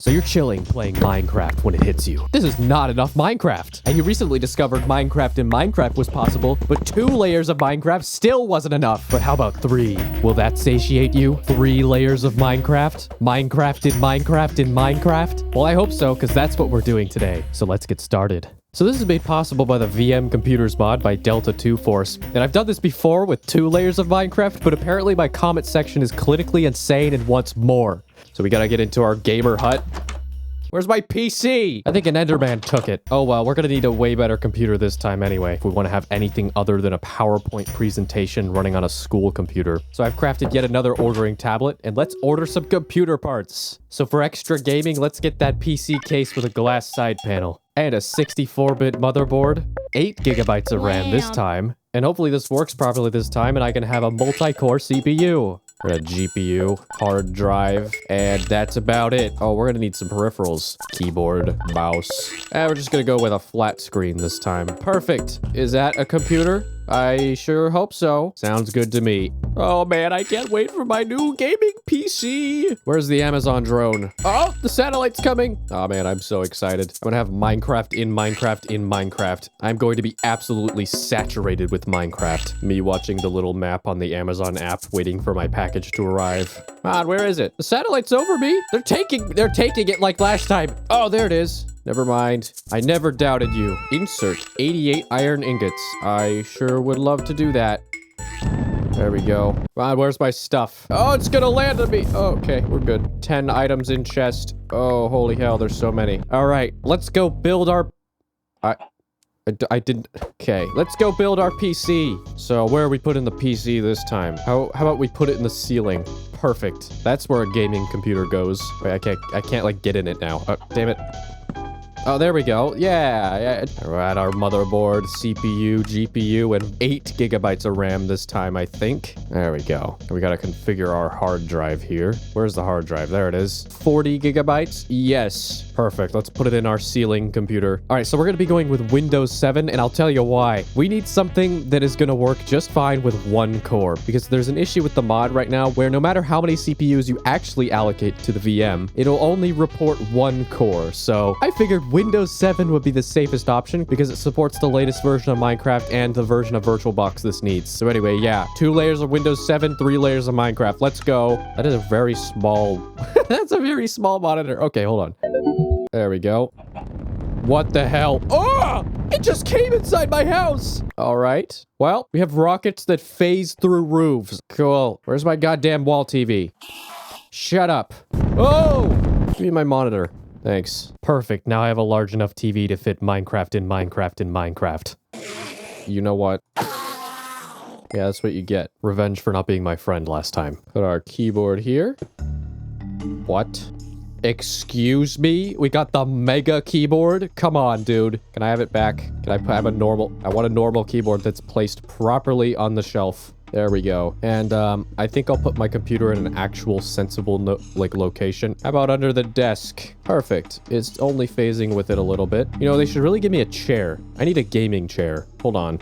So you're chilling playing Minecraft when it hits you. This is not enough Minecraft. And you recently discovered Minecraft in Minecraft was possible, but 2 layers of Minecraft still wasn't enough. But how about 3? Will that satiate you? 3 layers of Minecraft? Minecraft in Minecraft in Minecraft? Well, I hope so, because that's what we're doing today. So let's get started. So this is made possible by the VM Computers mod by Delta 2 Force. And I've done this before with 2 layers of Minecraft, but apparently my comment section is clinically insane and wants more. So we gotta get into our gamer hut. Where's my PC? I think an Enderman took it. Oh well, we're gonna need a way better computer this time anyway, if we want to have anything other than a PowerPoint presentation running on a school computer. So I've crafted yet another ordering tablet, and let's order some computer parts. So for extra gaming, let's get that PC case with a glass side panel. And a 64-bit motherboard, 8 gigabytes of RAM this time, and hopefully this works properly this time, and I can have a multi-core CPU. We're gonna GPU, hard drive, and that's about it. Oh, we're gonna need some peripherals. Keyboard, mouse. And we're just gonna go with a flat screen this time. Perfect. Is that a computer? I sure hope so. Sounds good to me. Oh man, I can't wait for my new gaming PC. Where's the Amazon drone? Oh, the satellite's coming. Oh man, I'm so excited. I'm gonna have Minecraft in Minecraft in Minecraft. I'm going to be absolutely saturated with Minecraft. Me watching the little map on the Amazon app, waiting for my package to arrive. Come on, where is it? The satellite's over me. They're taking it like last time. Oh, there it is. Never mind. I never doubted you. Insert 88 iron ingots. I sure would love to do that. There we go. Come on, where's my stuff? Oh, it's gonna land on me. Oh, okay, we're good. 10 items in chest. Oh, holy hell, there's so many. All right, let's go build our... I didn't... Okay, let's go build our PC. So where are we putting the PC this time? How about we put it in the ceiling? Perfect. That's where a gaming computer goes. Wait, I can't like get in it now. Oh, damn it. Oh, there we go. Yeah. We're at our motherboard, CPU, GPU, and 8 gigabytes of RAM this time, I think. There we go. We gotta configure our hard drive here. Where's the hard drive? There it is. 40 gigabytes? Yes. Perfect. Let's put it in our ceiling computer. All right, so we're gonna be going with Windows 7, and I'll tell you why. We need something that is gonna work just fine with 1 core, because there's an issue with the mod right now where no matter how many CPUs you actually allocate to the VM, it'll only report 1 core. So I figured Windows 7 would be the safest option because it supports the latest version of Minecraft and the version of VirtualBox this needs. So anyway, yeah, 2 layers of Windows 7, 3 layers of Minecraft. Let's go. That is a very small... That's a very small monitor. Okay, hold on. There we go. What the hell? Oh! It just came inside my house! All right. Well, we have rockets that phase through roofs. Cool. Where's my goddamn wall TV? Shut up. Oh! Give me my monitor. Thanks. Perfect. Now I have a large enough TV to fit Minecraft in Minecraft in Minecraft. You know what? Yeah, that's what you get. Revenge for not being my friend last time. Put our keyboard here. What? Excuse me? We got the mega keyboard? Come on, dude. Can I have it back? Can I have a normal... I want a normal keyboard that's placed properly on the shelf. There we go. And I think I'll put my computer in an actual sensible location. How about under the desk? Perfect. It's only phasing with it a little bit. You know, they should really give me a chair. I need a gaming chair. Hold on.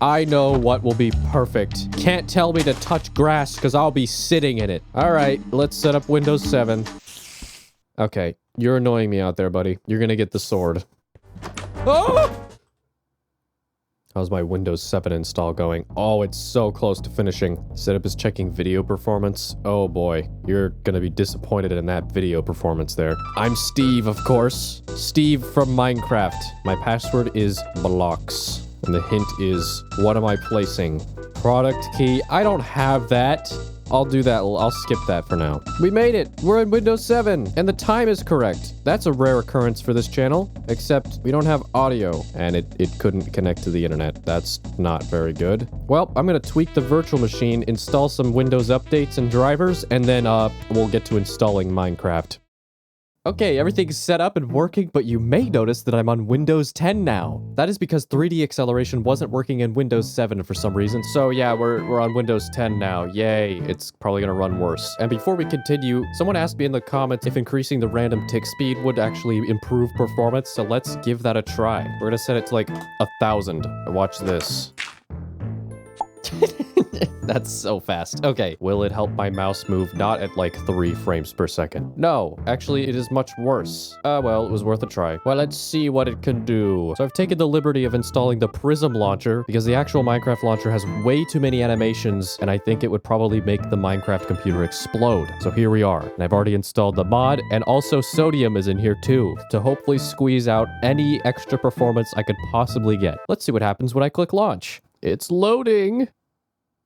I know what will be perfect. Can't tell me to touch grass because I'll be sitting in it. All right, let's set up Windows 7. Okay, you're annoying me out there, buddy. You're gonna get the sword. Oh! How's my Windows 7 install going? Oh, it's so close to finishing. Setup is checking video performance. Oh boy, you're gonna be disappointed in that video performance there. I'm Steve, of course. Steve from Minecraft. My password is blocks. And the hint is, what am I placing? Product key. I don't have that. I'll do that. I'll skip that for now. We made it. We're in Windows 7 and the time is correct. That's a rare occurrence for this channel, except we don't have audio and it couldn't connect to the internet. That's not very good. Well, I'm going to tweak the virtual machine, install some Windows updates and drivers, and then we'll get to installing Minecraft. Okay, everything's set up and working, but you may notice that I'm on Windows 10 now. That is because 3D acceleration wasn't working in Windows 7 for some reason. So yeah, we're on Windows 10 now. Yay, it's probably gonna run worse. And before we continue, someone asked me in the comments if increasing the random tick speed would actually improve performance, so let's give that a try. We're gonna set it to like 1,000. Watch this. That's so fast. Okay, will it help my mouse move not at like 3 frames per second? No, actually it is much worse. Well, it was worth a try. Well, let's see what it can do. So I've taken the liberty of installing the Prism launcher because the actual Minecraft launcher has way too many animations and I think it would probably make the Minecraft computer explode. So here we are. And I've already installed the mod and also Sodium is in here too to hopefully squeeze out any extra performance I could possibly get. Let's see what happens when I click launch. It's loading.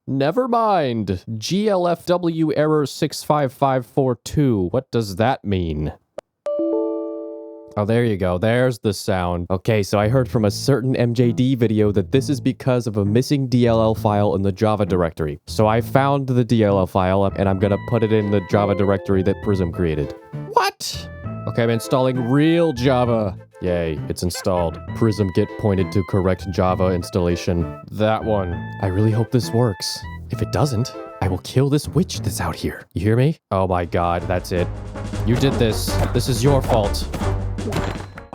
Never mind. GLFW error 65542. What does that mean? Oh, there you go. There's the sound. Okay, so I heard from a certain MJD video that this is because of a missing DLL file in the Java directory. So I found the DLL file and I'm gonna put it in the Java directory that Prism created. What? Okay, I'm installing real Java. Yay, it's installed. Prism get pointed to correct Java installation. That one. I really hope this works. If it doesn't, I will kill this witch that's out here. You hear me? Oh my god, that's it. You did this. This is your fault.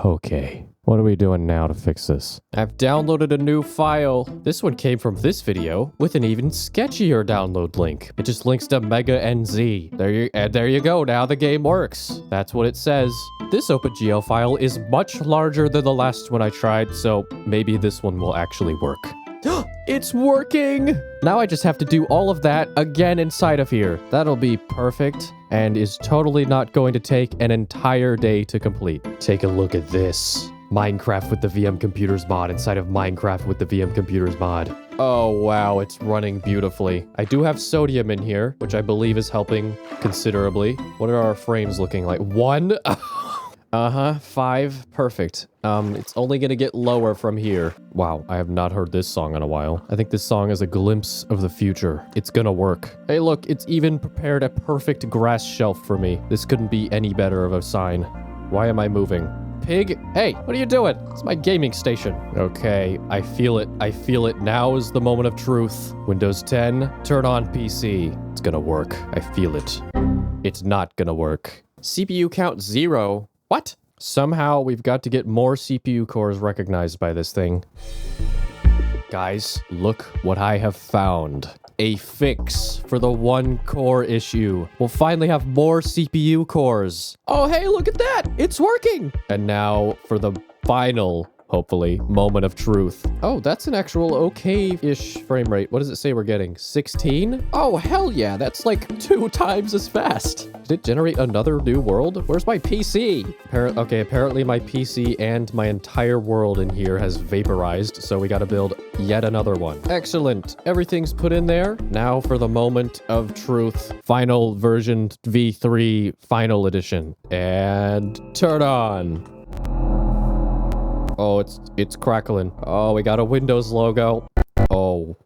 Okay, what are we doing now to fix this? I've downloaded a new file. This one came from this video with an even sketchier download link. It just links to Mega NZ. There you go. Now the game works. That's what it says. This OpenGL file is much larger than the last one I tried, so maybe this one will actually work. It's working! Now I just have to do all of that again inside of here. That'll be perfect and is totally not going to take an entire day to complete. Take a look at this. Minecraft with the VM Computers mod inside of Minecraft with the VM Computers mod. Oh, wow, it's running beautifully. I do have Sodium in here, which I believe is helping considerably. What are our frames looking like? 1? 5. Perfect. It's only gonna get lower from here. Wow, I have not heard this song in a while. I think this song is a glimpse of the future. It's gonna work. Hey, look, it's even prepared a perfect grass shelf for me. This couldn't be any better of a sign. Why am I moving? Pig? Hey, what are you doing? It's my gaming station. Okay, I feel it. I feel it. Now is the moment of truth. Windows 10, turn on PC. It's gonna work. I feel it. It's not gonna work. CPU count 0. What? Somehow we've got to get more CPU cores recognized by this thing. Guys, look what I have found. A fix for the 1 core issue. We'll finally have more CPU cores. Oh, hey, look at that. It's working. And now for the final, hopefully, moment of truth. Oh, that's an actual okay-ish frame rate. What does it say we're getting? 16? Oh, hell yeah. That's like 2 times as fast. Did it generate another new world? Where's my PC? Okay, apparently my PC and my entire world in here has vaporized, so we gotta build yet another one. Excellent. Everything's put in there. Now for the moment of truth. Final version V3 final edition. And turn on. Oh, it's crackling. Oh, we got a Windows logo. Oh,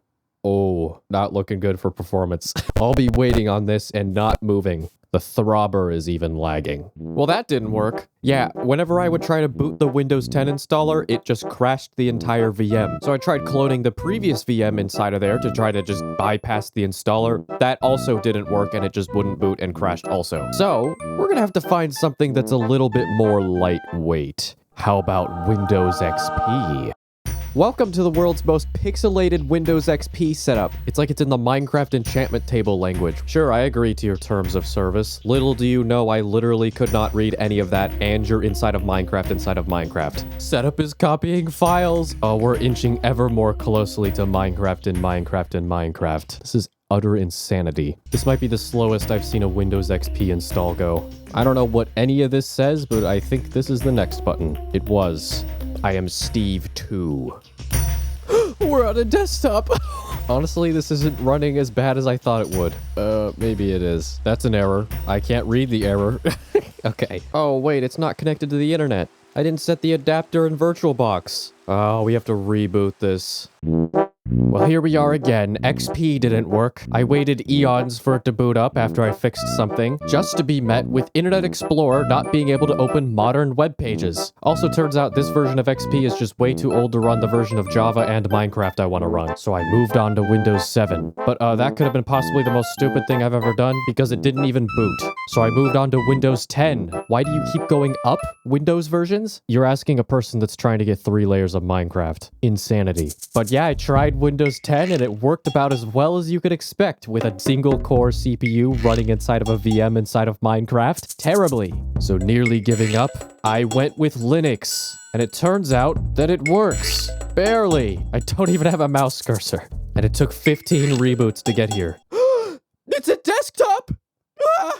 not looking good for performance. I'll be waiting on this and not moving. The throbber is even lagging. Well, that didn't work. Yeah, whenever I would try to boot the Windows 10 installer, it just crashed the entire VM. So I tried cloning the previous VM inside of there to try to just bypass the installer. That also didn't work and it just wouldn't boot and crashed also. So we're gonna have to find something that's a little bit more lightweight. How about Windows XP? Welcome to the world's most pixelated Windows XP setup. It's like it's in the Minecraft enchantment table language. Sure, I agree to your terms of service. Little do you know I literally could not read any of that, and you're inside of Minecraft. Setup is copying files. Oh, we're inching ever more closely to Minecraft. This is utter insanity. This might be the slowest I've seen a Windows XP install go. I don't know what any of this says, but I think this is the next button. It was. I am Steve 2. We're on a desktop. Honestly, this isn't running as bad as I thought it would. Maybe it is. That's an error. I can't read the error. Okay. Oh, wait, it's not connected to the internet. I didn't set the adapter in VirtualBox. Oh, we have to reboot this. Well, here we are again. XP didn't work. I waited eons for it to boot up after I fixed something, just to be met with Internet Explorer not being able to open modern web pages. Also turns out this version of XP is just way too old to run the version of Java and Minecraft I want to run, so I moved on to Windows 7. But that could have been possibly the most stupid thing I've ever done, because it didn't even boot. So I moved on to Windows 10. Why do you keep going up Windows versions? You're asking a person that's trying to get 3 layers of Minecraft. Insanity. But yeah, I tried Windows Windows 10 and it worked about as well as you could expect with a single core CPU running inside of a VM inside of Minecraft. Terribly. So nearly giving up, I went with Linux. And it turns out that it works. Barely. I don't even have a mouse cursor. And it took 15 reboots to get here. It's a desktop! Ah!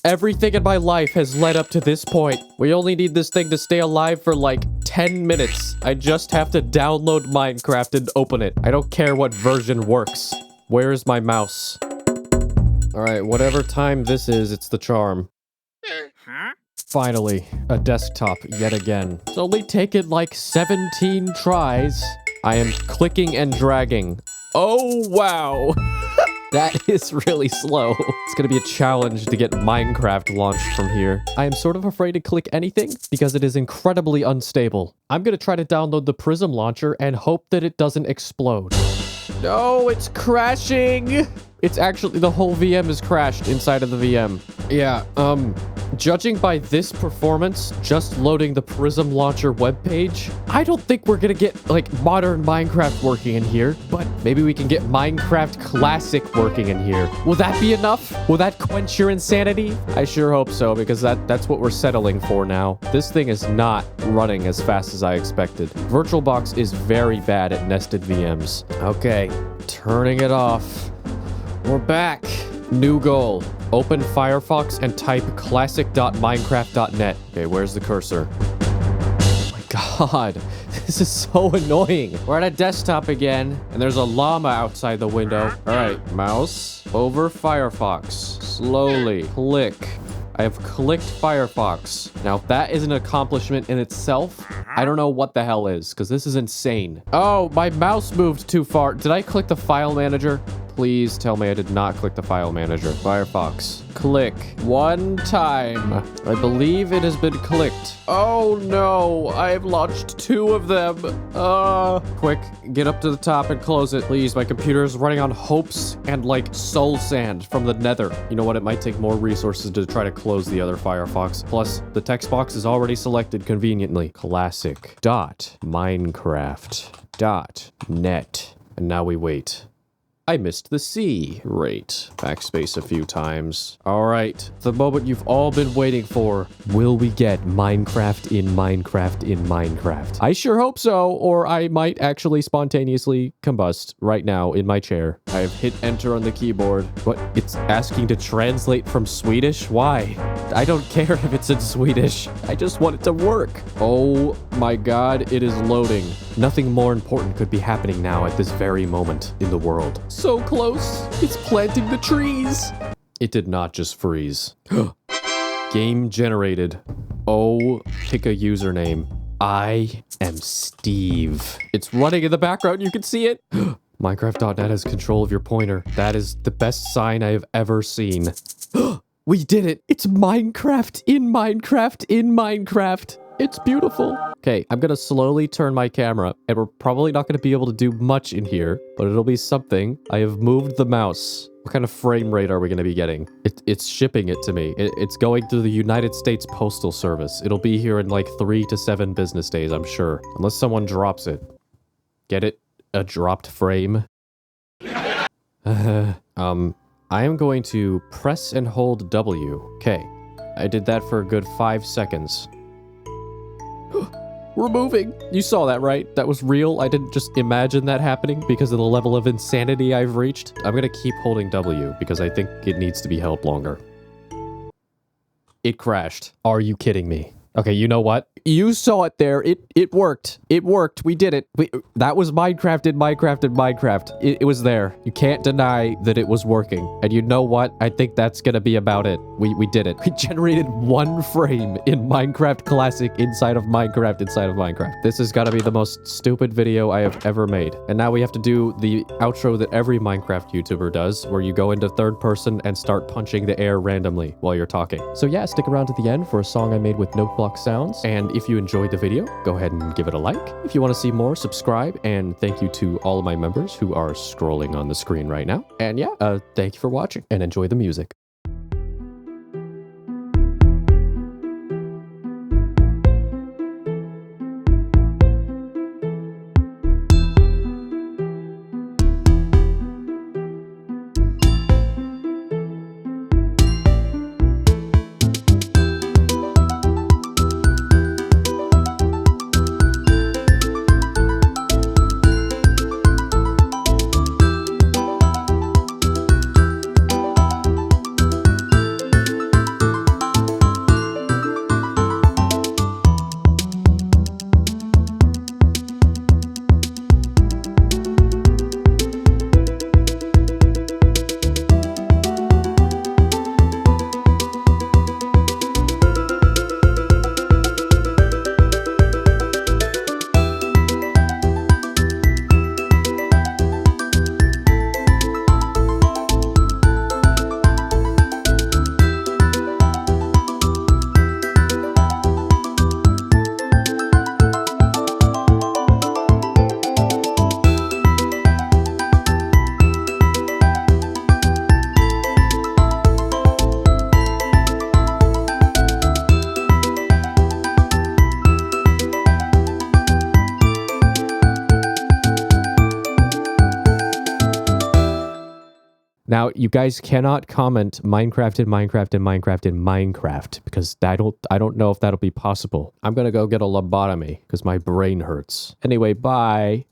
Everything in my life has led up to this point. We only need this thing to stay alive for like 10 minutes. I just have to download Minecraft and open it. I don't care what version works. Where is my mouse? Alright, whatever time this is, it's the charm. Finally, a desktop yet again. It's only taken like 17 tries. I am clicking and dragging. Oh, wow. That is really slow. It's gonna be a challenge to get Minecraft launched from here. I am sort of afraid to click anything because it is incredibly unstable. I'm gonna try to download the Prism launcher and hope that it doesn't explode. No, it's crashing. It's actually, the whole VM is crashed inside of the VM. Yeah, judging by this performance, just loading the Prism launcher webpage, I don't think we're gonna get, like, modern Minecraft working in here, but maybe we can get Minecraft Classic working in here. Will that be enough? Will that quench your insanity? I sure hope so, because that's what we're settling for now. This thing is not running as fast as I expected. VirtualBox is very bad at nested VMs. Okay, turning it off. We're back. New goal. Open Firefox and type classic.minecraft.net. Okay, where's the cursor? Oh my god. This is so annoying. We're at a desktop again, and there's a llama outside the window. All right, mouse over Firefox. Slowly click. I have clicked Firefox. Now, if that is an accomplishment in itself, I don't know what the hell is, because this is insane. Oh, my mouse moved too far. Did I click the file manager? Please tell me I did not click the file manager. Firefox. Click. One time. I believe it has been clicked. Oh no, I've launched 2 of them. Quick, get up to the top and close it. Please, my computer is running on hopes and like soul sand from the nether. You know what, it might take more resources to try to close the other Firefox. Plus, the text box is already selected conveniently. Classic.minecraft.net. And now we wait. I missed the C. Great. Backspace a few times. All right, the moment you've all been waiting for. Will we get Minecraft in Minecraft in Minecraft? I sure hope so, or I might actually spontaneously combust right now in my chair. I have hit enter on the keyboard. What? It's asking to translate from Swedish? Why? I don't care if it's in Swedish. I just want it to work. Oh my god, it is loading. Nothing more important could be happening now at this very moment in the world. So close. It's planting the trees. It did not just freeze. Game generated. Oh, pick a username. I am Steve. It's running in the background. You can see it. Minecraft.net has control of your pointer. That is the best sign I have ever seen. We did it. It's Minecraft in Minecraft in Minecraft. It's beautiful. Okay, I'm gonna slowly turn my camera, and we're probably not gonna be able to do much in here, but it'll be something. I have moved the mouse. What kind of frame rate are we gonna be getting? It's shipping it to me. It's going to the United States Postal Service. It'll be here in like 3 to 7 business days, I'm sure. Unless someone drops it. Get it? A dropped frame? I am going to press and hold W. Okay, I did that for a good 5 seconds. We're moving. You saw that, right? That was real. I didn't just imagine that happening because of the level of insanity I've reached. I'm gonna keep holding W because I think it needs to be held longer. It crashed. Are you kidding me? Okay, you know what? You saw it there. It worked. It worked. We did it. That was Minecraft in Minecraft in Minecraft. It was there. You can't deny that it was working. And you know what? I think that's gonna be about it. We did it. We generated 1 frame in Minecraft Classic inside of Minecraft inside of Minecraft. This has gotta be the most stupid video I have ever made. And now we have to do the outro that every Minecraft YouTuber does, where you go into third person and start punching the air randomly while you're talking. So yeah, stick around to the end for a song I made with Noteblock sounds. And if you enjoyed the video, go ahead and give it a like. If you want to see more, subscribe. And thank you to all of my members who are scrolling on the screen right now. And yeah, thank you for watching and enjoy the music. Now, you guys cannot comment Minecraft in Minecraft in Minecraft in Minecraft because I don't know if that'll be possible. I'm gonna go get a lobotomy because my brain hurts. Anyway, bye.